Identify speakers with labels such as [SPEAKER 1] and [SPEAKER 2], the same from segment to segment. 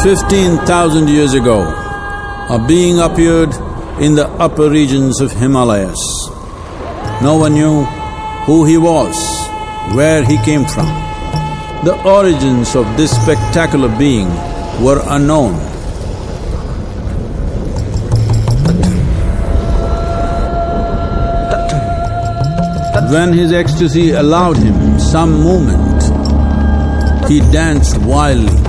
[SPEAKER 1] 15,000 years ago, a being appeared in the upper regions of Himalayas. No one knew who he was, where he came from. The origins of this spectacular being were unknown. When his ecstasy allowed him some movement, he danced wildly.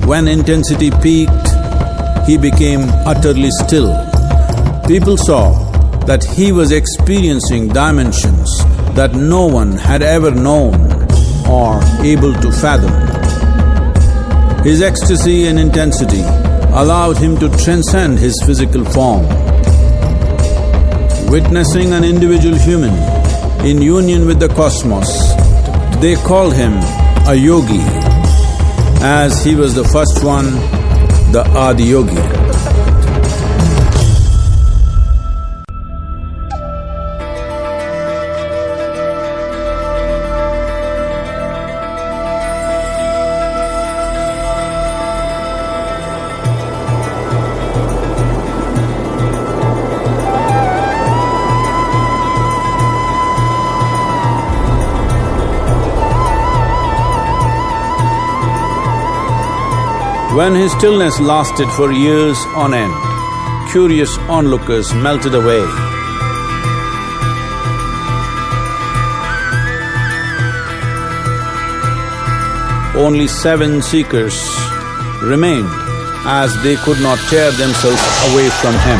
[SPEAKER 1] When intensity peaked, he became utterly still. People saw that he was experiencing dimensions that no one had ever known or able to fathom. His ecstasy and intensity allowed him to transcend his physical form. Witnessing an individual human in union with the cosmos, they called him a yogi, as he was the first one, the Adiyogi. When his stillness lasted for years on end, curious onlookers melted away. Only 7 seekers remained, as they could not tear themselves away from him.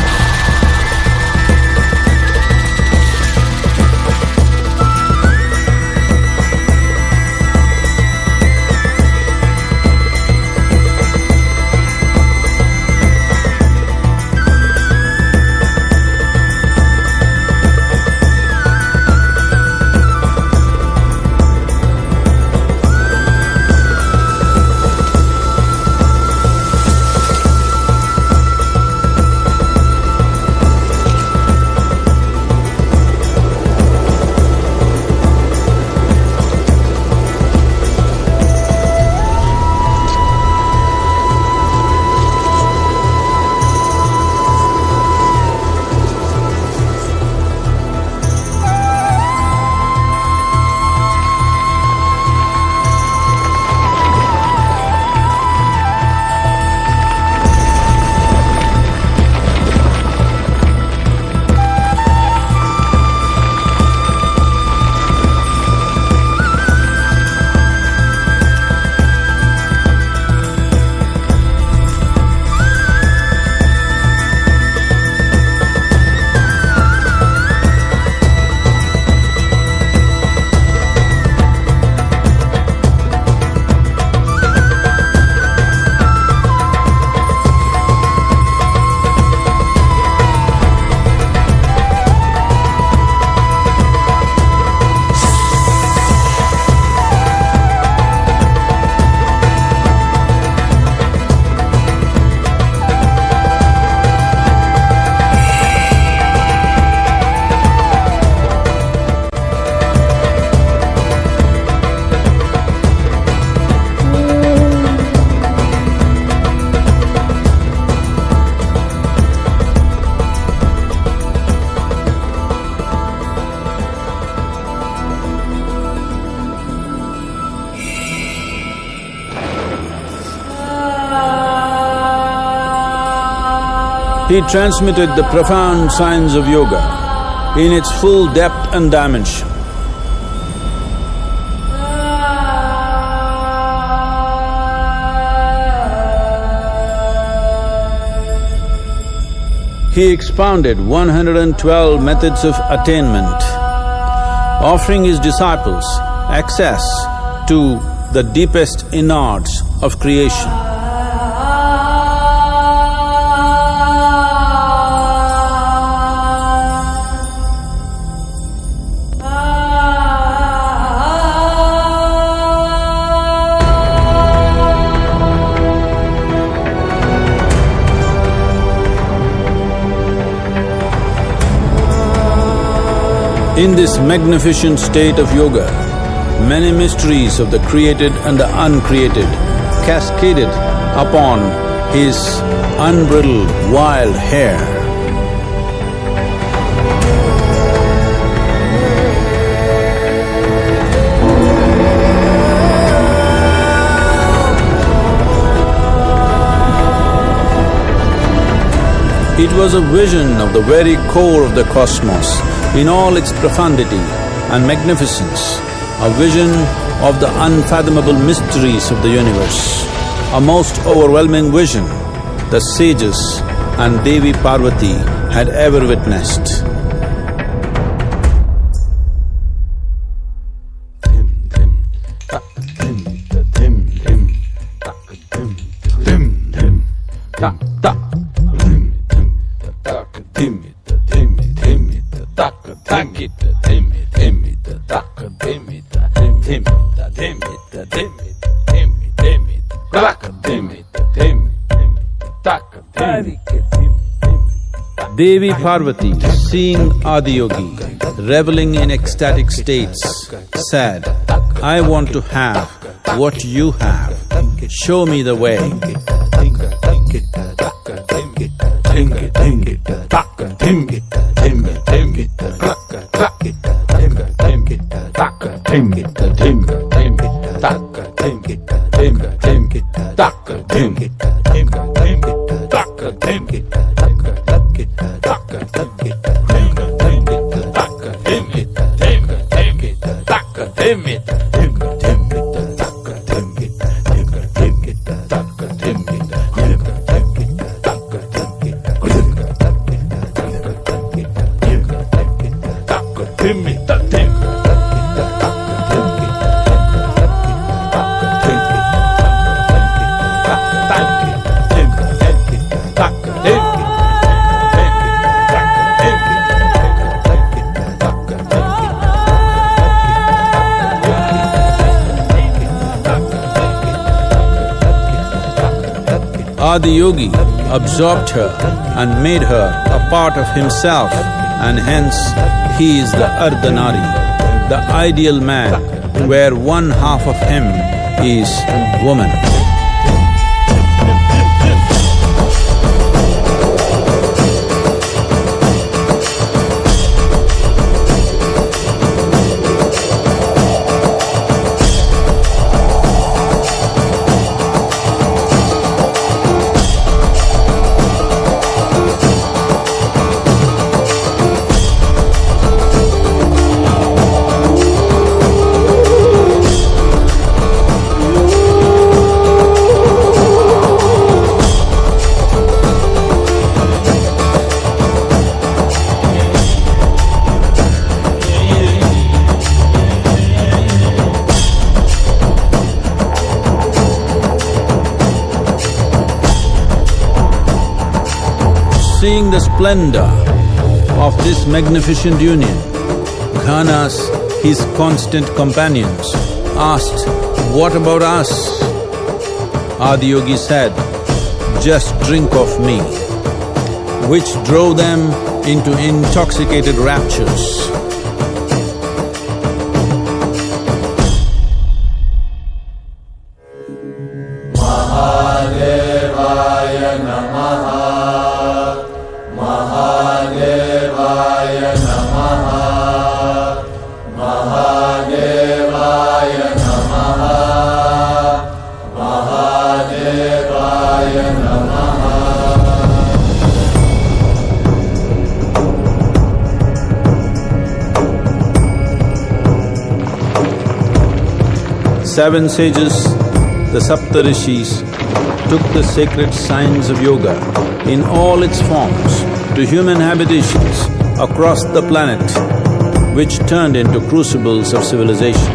[SPEAKER 1] He transmitted the profound science of yoga in its full depth and dimension. He expounded 112 methods of attainment, offering his disciples access to the deepest innards of creation. In this magnificent state of yoga, many mysteries of the created and the uncreated cascaded upon his unbridled wild hair. It was a vision of the very core of the cosmos in all its profundity and magnificence, a vision of the unfathomable mysteries of the universe, a most overwhelming vision the sages and Devi Parvati had ever witnessed. Devi Parvati, seeing Adiyogi reveling in ecstatic states, said, "I want to have what you have, show me the way." Adiyogi absorbed her and made her a part of himself, and hence he is the Ardhanari, the ideal man, where one half of him is woman. Seeing the splendor of this magnificent union, Ghanas, his constant companions, asked, "What about us?" Adiyogi said, "Just drink of me," which drove them into intoxicated raptures. Seven sages, the Saptarishis, took the sacred science of yoga in all its forms to human habitations across the planet, which turned into crucibles of civilization.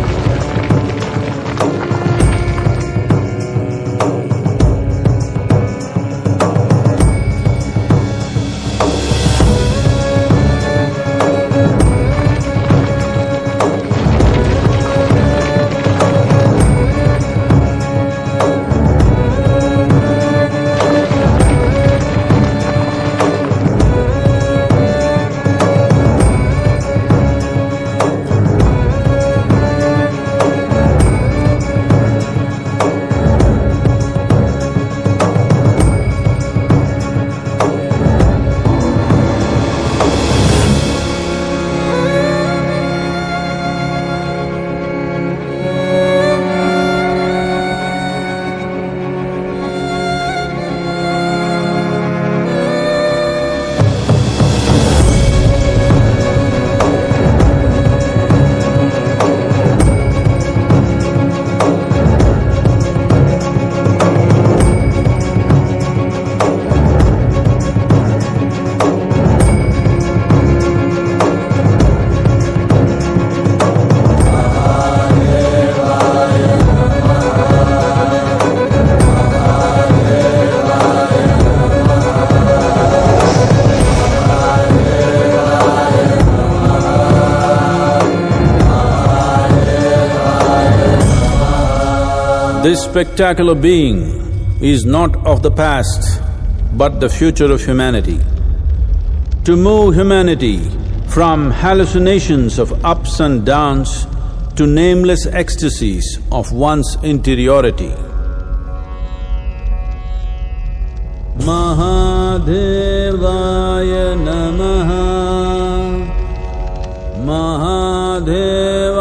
[SPEAKER 1] This spectacular being is not of the past, but the future of humanity. To move humanity from hallucinations of ups and downs to nameless ecstasies of one's interiority. Mahadevaya Namaha Mahadevaya